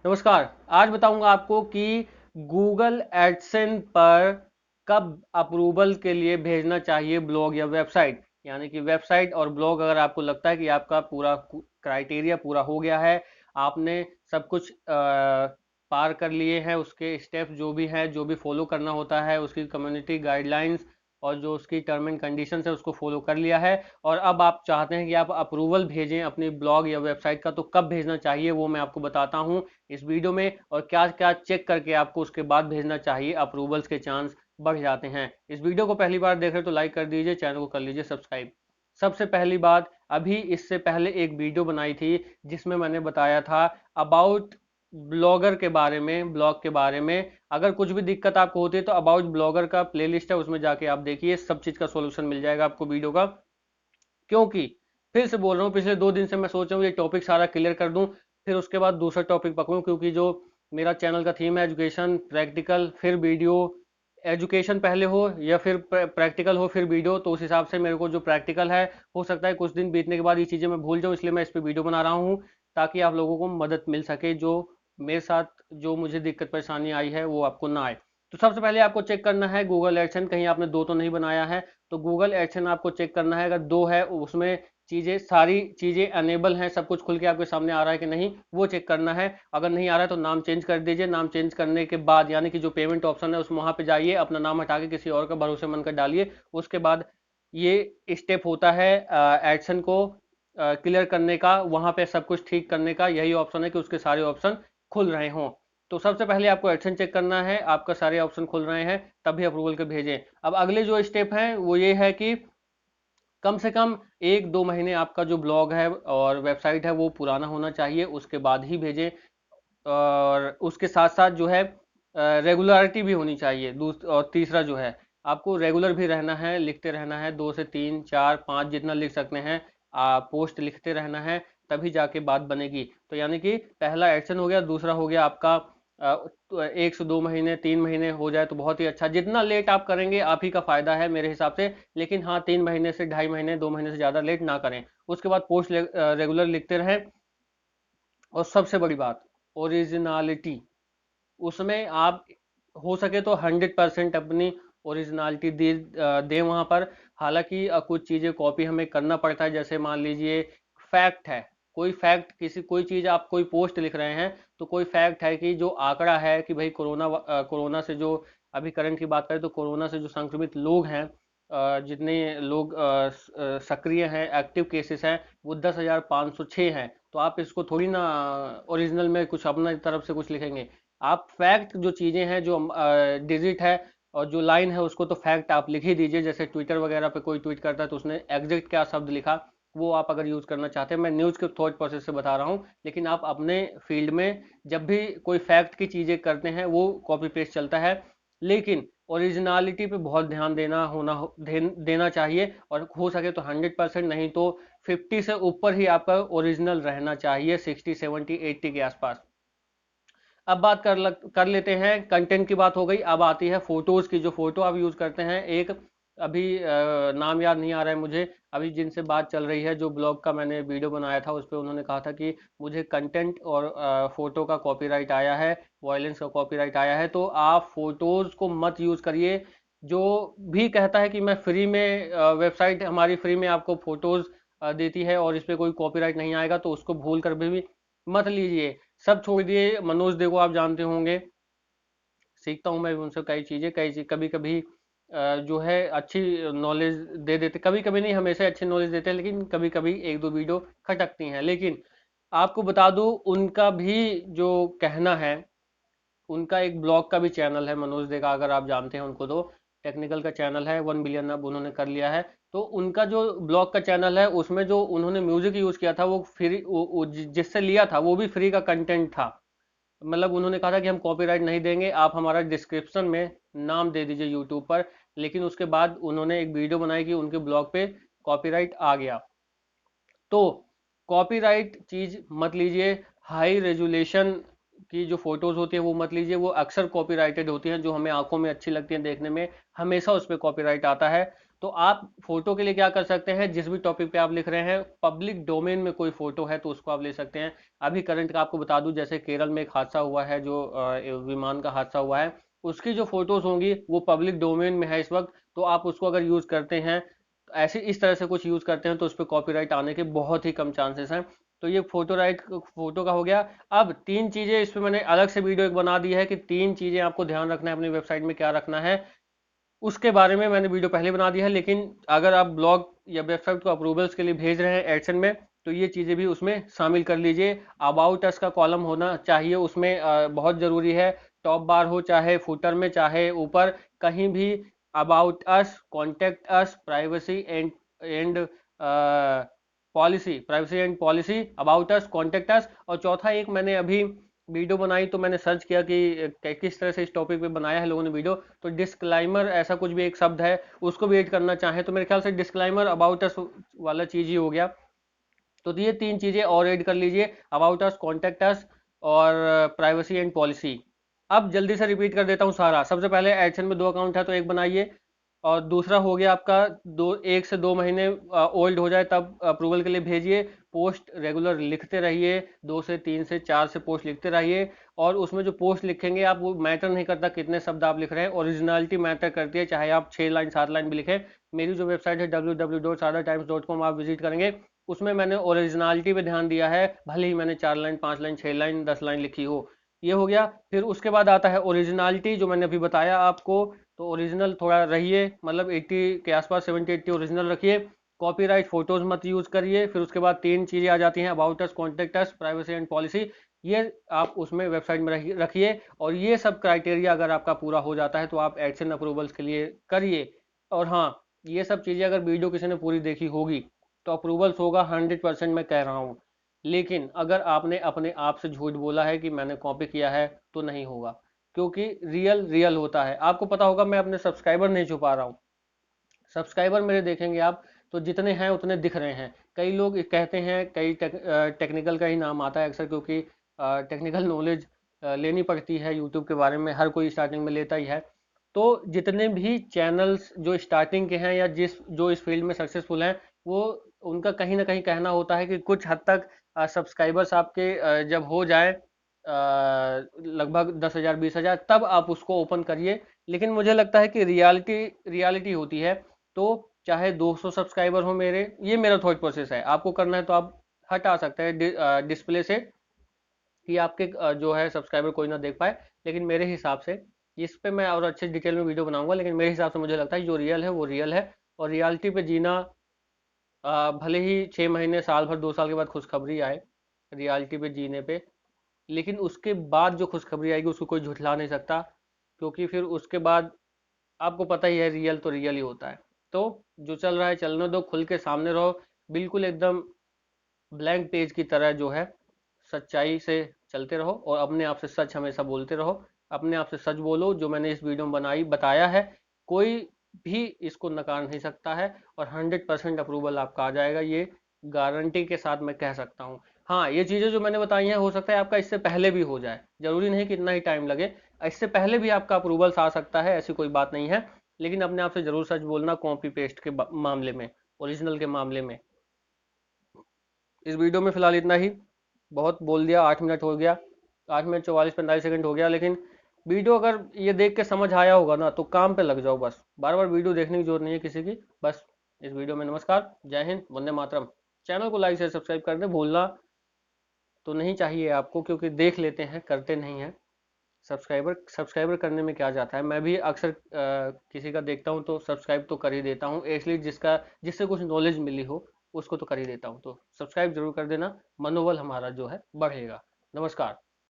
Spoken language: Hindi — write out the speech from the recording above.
नमस्कार। आज बताऊंगा आपको कि गूगल एडसेंस पर कब अप्रूवल के लिए भेजना चाहिए ब्लॉग या वेबसाइट। यानी कि वेबसाइट और ब्लॉग अगर आपको लगता है कि आपका पूरा क्राइटेरिया पूरा हो गया है, आपने सब कुछ पार कर लिए हैं, उसके स्टेप्स जो भी हैं, जो भी फॉलो करना होता है, उसकी कम्युनिटी गाइडलाइंस और जो उसकी टर्म एंड कंडीशंस है उसको फॉलो कर लिया है, और अब आप चाहते हैं कि आप अप्रूवल भेजें अपनी ब्लॉग या वेबसाइट का, तो कब भेजना चाहिए वो मैं आपको बताता हूं इस वीडियो में, और क्या क्या चेक करके आपको उसके बाद भेजना चाहिए, अप्रूवल्स के चांस बढ़ जाते हैं। इस वीडियो को पहली बार देख रहे तो लाइक कर दीजिए, चैनल को कर लीजिए सब्सक्राइब। सबसे पहली बात, अभी इससे पहले एक वीडियो बनाई थी जिसमें मैंने बताया था अबाउट ब्लॉगर के बारे में, ब्लॉग के बारे में। अगर कुछ भी दिक्कत आपको होती है तो अबाउट ब्लॉगर का प्लेलिस्ट है, उसमें जाके आप देखिए, सब चीज का सॉल्यूशन मिल जाएगा आपको वीडियो का। क्योंकि फिर से बोल रहा हूँ, पिछले 2 दिन से मैं सोच रहा हूँ ये टॉपिक सारा क्लियर कर दूं, फिर उसके बाद दूसरा टॉपिक पकड़ूं, क्योंकि जो मेरा चैनल का थीम है एजुकेशन प्रैक्टिकल फिर वीडियो, एजुकेशन पहले हो या फिर प्रैक्टिकल हो फिर वीडियो, तो उस हिसाब से मेरे को जो प्रैक्टिकल है, हो सकता है कुछ दिन बीतने के बाद ये चीज़ें मैं भूल जाऊँ, इसलिए मैं इस पर वीडियो बना रहा हूँ ताकि आप लोगों को मदद मिल सके, जो मेरे साथ जो मुझे दिक्कत परेशानी आई है वो आपको ना आए। तो सबसे पहले आपको चेक करना है गूगल एडसेंस, कहीं आपने दो तो नहीं बनाया है। तो गूगल एडसेंस आपको चेक करना है, अगर दो है उसमें चीजें, सारी चीजें अनेबल हैं, सब कुछ खुल के आपके सामने आ रहा है कि नहीं, वो चेक करना है। अगर नहीं आ रहा है तो नाम चेंज कर दीजिए। नाम चेंज करने के बाद यानी कि जो पेमेंट ऑप्शन है उसमें वहां पे जाइए, अपना नाम हटा के किसी और का भरोसेमंद कर डालिए। उसके बाद ये स्टेप होता है एडसन को क्लियर करने का, वहां पे सब कुछ ठीक करने का, यही ऑप्शन है कि उसके सारे ऑप्शन खुल रहे हों। तो सबसे पहले आपको एडसन चेक करना है, आपका सारे ऑप्शन खुल रहे हैं तभी अप्रूवल के भेजें। अब अगले जो स्टेप है वो ये है कि कम से कम 1-2 महीने आपका जो ब्लॉग है और वेबसाइट है वो पुराना होना चाहिए, उसके बाद ही भेजें। और उसके साथ साथ जो है रेगुलरिटी भी होनी चाहिए। और तीसरा जो है, आपको रेगुलर भी रहना है, लिखते रहना है, 2 से 3 4 5 जितना लिख सकते हैं, पोस्ट लिखते रहना है, तभी जाके बात बनेगी। तो यानी कि पहला एक्शन हो गया, दूसरा हो गया आपका तो 1 से 2 महीने, 3 महीने हो जाए तो बहुत ही अच्छा। जितना लेट आप करेंगे आप ही का फायदा है मेरे हिसाब से, लेकिन हाँ 3 महीने से 2.5 महीने, 2 महीने से ज्यादा लेट ना करें। उसके बाद पोस्ट रेगुलर लिखते रहें। और सबसे बड़ी बात, ओरिजिनलिटी, उसमें आप हो सके तो 100% अपनी ओरिजिनलिटी दें वहां पर। हालांकि कुछ चीजें कॉपी हमें करना पड़ता है, जैसे मान लीजिए फैक्ट है, कोई फैक्ट, किसी कोई चीज आप कोई पोस्ट लिख रहे हैं, तो कोई फैक्ट है कि जो आंकड़ा है कि भाई कोरोना से जो, अभी करंट की बात करें तो कोरोना से जो संक्रमित लोग हैं, जितने लोग सक्रिय हैं, एक्टिव केसेस हैं, वो 10,506 हैं। तो आप इसको थोड़ी ना ओरिजिनल में कुछ अपना तरफ से कुछ लिखेंगे। आप फैक्ट जो चीजें हैं, जो डिजिट है और जो लाइन है, उसको तो फैक्ट आप लिख ही दीजिए। जैसे ट्विटर वगैरह पे कोई ट्वीट करता है तो उसने एग्जैक्ट क्या शब्द लिखा, वो आप अगर यूज करना चाहते हैं, मैं न्यूज के थॉट प्रोसेस से बता रहा हूँ, लेकिन आप अपने फील्ड में जब भी कोई फैक्ट की चीजें करते हैं वो कॉपी पेस्ट चलता है, लेकिन ओरिजिनलिटी पे बहुत ध्यान देना चाहिए। और हो सके तो 100%, नहीं तो 50 से ऊपर ही आपका ओरिजिनल रहना चाहिए, 60 70 80 के आसपास। अब बात कर लेते हैं, कंटेंट की बात हो गई, अब आती है फोटोज की। जो फोटो आप यूज करते हैं, एक अभी नाम याद नहीं आ रहा है मुझे, अभी जिनसे बात चल रही है, जो ब्लॉग का मैंने वीडियो बनाया था उस पर उन्होंने कहा था कि मुझे कंटेंट और फोटो का कॉपीराइट आया है, वायलेंस का कॉपीराइट आया है। तो आप फोटोज को मत यूज करिए। जो भी कहता है कि मैं फ्री में, वेबसाइट हमारी फ्री में आपको फोटोज देती है और इस पे कोई कॉपीराइट नहीं आएगा, तो उसको भूल कर भी मत लीजिए। सब छोड़ दिए, मनोज दे को आप जानते होंगे, सीखता हूँ मैं भी उनसे कई चीजें, कभी कभी जो है अच्छी नॉलेज दे देते, कभी कभी नहीं, हमेशा अच्छी नॉलेज देते हैं, लेकिन कभी कभी एक दो वीडियो खटकती हैं। लेकिन आपको बता दूं, उनका भी जो कहना है, उनका एक ब्लॉग का भी चैनल है, मनोज दे का, अगर आप जानते हैं उनको तो, टेक्निकल का चैनल है, 1 बिलियन अब उन्होंने कर लिया है। तो उनका जो ब्लॉग का चैनल है, उसमें जो उन्होंने म्यूजिक यूज किया था वो फ्री, जिससे लिया था वो भी फ्री का कंटेंट था। मतलब उन्होंने कहा था कि हम कॉपीराइट नहीं देंगे, आप हमारा डिस्क्रिप्शन में नाम दे दीजिए यूट्यूब पर। लेकिन उसके बाद उन्होंने एक वीडियो बनाई कि उनके ब्लॉग पे कॉपीराइट आ गया। तो कॉपीराइट चीज मत लीजिए। हाई रेजुलेशन की जो फोटोज होती है वो मत लीजिए, वो अक्सर कॉपीराइटेड होती हैं, जो हमें आंखों में अच्छी लगती हैं देखने में, हमेशा उस पर कॉपीराइट आता है। तो आप फोटो के लिए क्या कर सकते हैं, जिस भी टॉपिक पे आप लिख रहे हैं, पब्लिक डोमेन में कोई फोटो है तो उसको आप ले सकते हैं। अभी करंट का आपको बता दूं, जैसे केरल में एक हादसा हुआ है, जो विमान का हादसा हुआ है, उसकी जो फोटोज होंगी वो पब्लिक डोमेन में है इस वक्त, तो आप उसको अगर यूज करते हैं, ऐसे इस तरह से कुछ यूज करते हैं, तो उस पर कॉपीराइट आने के बहुत ही कम चांसेस हैं। तो ये फोटो का हो गया। अब तीन चीजें इस पे मैंने अलग से वीडियो एक बना दी है कि तीन चीजें आपको ध्यान रखना है अपनी वेबसाइट में, क्या रखना है उसके बारे में मैंने वीडियो पहले बना दी है। लेकिन अगर आप ब्लॉग या वेबसाइट को अप्रूवल्स के लिए भेज रहे हैं एडसन में, तो ये चीजें भी उसमें शामिल कर लीजिए। अबाउट अस का कॉलम होना चाहिए उसमें, बहुत जरूरी है। टॉप बार हो चाहे फुटर में चाहे ऊपर, कहीं भी about us, contact us, and privacy and policy, about us, contact us. और चौथा एक मैंने अभी वीडियो बनाई तो मैंने सर्च किया कि किस तरह से इस टॉपिक पे बनाया है लोगों ने वीडियो, तो डिस्क्लाइमर ऐसा कुछ भी एक शब्द है, उसको भी ऐड करना चाहे तो मेरे ख्याल से डिस्क्लाइमर अबाउट अस वाला चीज ही हो गया। तो ये तीन चीजें और ऐड कर लीजिए, अबाउट अस, कॉन्टेक्ट अस और प्राइवेसी एंड पॉलिसी। अब जल्दी से रिपीट कर देता हूँ सारा। सबसे पहले एडसन में 2 अकाउंट है तो एक बनाइए, और दूसरा हो गया आपका 1 से 2 महीने ओल्ड हो जाए तब अप्रूवल के लिए भेजिए। पोस्ट रेगुलर लिखते रहिए, 2 से 3 से 4 से पोस्ट लिखते रहिए। और उसमें जो पोस्ट लिखेंगे आप, वो मैटर नहीं करता कितने शब्द आप लिख रहे हैं, ओरिजिनलिटी मैटर करती है, चाहे आप 6 लाइन 7 लाइन भी लिखें। मेरी जो वेबसाइट है www.sadatimes.com, आप विजिट करेंगे, उसमें मैंने ओरिजिनलिटी पे ध्यान दिया है, भले ही मैंने 4 लाइन 5 लाइन 6 लाइन 10 लाइन लिखी हो। ये हो गया। फिर उसके बाद आता है ओरिजिनलिटी, जो मैंने अभी बताया आपको। तो ओरिजिनल थोड़ा रहिए, मतलब 80 के आसपास, 70-80 ओरिजिनल रखिए। कॉपीराइट फोटोज मत यूज करिए। फिर उसके बाद तीन चीजें आ जाती हैं, about us, contact us, privacy and policy. ये आप उसमें वेबसाइट में रखिए। और ये सब क्राइटेरिया अगर आपका पूरा हो जाता है तो आप एडसेंस अप्रूवल्स के लिए करिए। और हाँ, ये सब चीजें अगर वीडियो किसी ने पूरी देखी होगी तो अप्रूवल्स होगा, 100% मैं कह रहा हूँ। लेकिन अगर आपने अपने आप से झूठ बोला है कि मैंने कॉपी किया है, तो नहीं होगा, क्योंकि रियल रियल होता है। आपको पता होगा, मैं अपने सब्सक्राइबर नहीं छुपा रहा हूँ। सब्सक्राइबर मेरे देखेंगे आप, तो जितने हैं उतने दिख रहे हैं। कई लोग कहते हैं, कई टेक्निकल का ही नाम आता है अक्सर, क्योंकि टेक्निकल नॉलेज लेनी पड़ती है यूट्यूब के बारे में, हर कोई स्टार्टिंग में लेता ही है। तो जितने भी चैनल्स जो स्टार्टिंग के हैं या जो इस फील्ड में सक्सेसफुल हैं, वो उनका कहीं ना कहीं कहना होता है कि कुछ हद तक सब्सक्राइबर्स आपके जब हो जाए लगभग 10,000 20,000, तब आप उसको ओपन करिए। लेकिन मुझे लगता है कि रियलिटी रियलिटी होती है। तो चाहे 200 सब्सक्राइबर हो मेरे, ये मेरा थॉट प्रोसेस है। आपको करना है तो आप हटा सकते हैं डिस्प्ले से, कि आपके जो है सब्सक्राइबर कोई ना देख पाए। लेकिन मेरे हिसाब से, इस पे मैं और अच्छे डिटेल में वीडियो बनाऊंगा, लेकिन मेरे हिसाब से मुझे लगता है जो रियल है वो रियल है। और रियलिटी पे जीना, भले ही 6 महीने साल भर 2 साल के बाद खुशखबरी आए रियलिटी पे जीने पे, लेकिन उसके बाद जो खुशखबरी आएगी उसको कोई झुठला नहीं सकता। क्योंकि फिर उसके बाद आपको पता ही है, रियल तो रियल ही होता है। तो जो चल रहा है चलने दो, खुल के सामने रहो, बिल्कुल एकदम ब्लैंक पेज की तरह जो है, सच्चाई से चलते रहो और अपने आप से सच हमेशा बोलते रहो। अपने आप से सच बोलो, जो मैंने इस वीडियो में बताया है, कोई भी इसको नकार नहीं सकता है। और 100% अप्रूवल आपका आ जाएगा, ये गारंटी के साथ मैं कह सकता हूँ। हाँ, ये चीज़ें जो मैंने बताई हैं, हो सकता है आपका इससे पहले भी हो जाए, जरूरी नहीं कि इतना ही टाइम लगे। इससे पहले भी आपका अप्रूवल्स आ सकता है, ऐसी कोई बात नहीं है। लेकिन अपने आप से जरूर सच बोलना, कॉपी पेस्ट के मामले में, ओरिजिनल के मामले में। इस वीडियो में फिलहाल इतना ही, बहुत बोल दिया, 8 मिनट हो गया, 8 मिनट 44-45 सेकंड हो गया। लेकिन वीडियो अगर ये देख के समझ आया होगा ना, तो काम पे लग जाओ बस, बार बार वीडियो देखने की जरूरत नहीं है किसी की। बस इस वीडियो में नमस्कार, जय हिंद, वंदे मातरम। चैनल को लाइक शेयर सब्सक्राइब कर दे, भूलना तो नहीं चाहिए आपको, क्योंकि देख लेते हैं, करते नहीं हैं। सब्सक्राइबर सब्सक्राइबर करने में क्या जाता है, मैं भी अक्सर किसी का देखता हूँ तो सब्सक्राइब तो कर ही देता हूँ, इसलिए जिससे कुछ नॉलेज मिली हो उसको तो कर ही देता हूँ। तो सब्सक्राइब जरूर कर देना, मनोबल हमारा जो है बढ़ेगा। नमस्कार।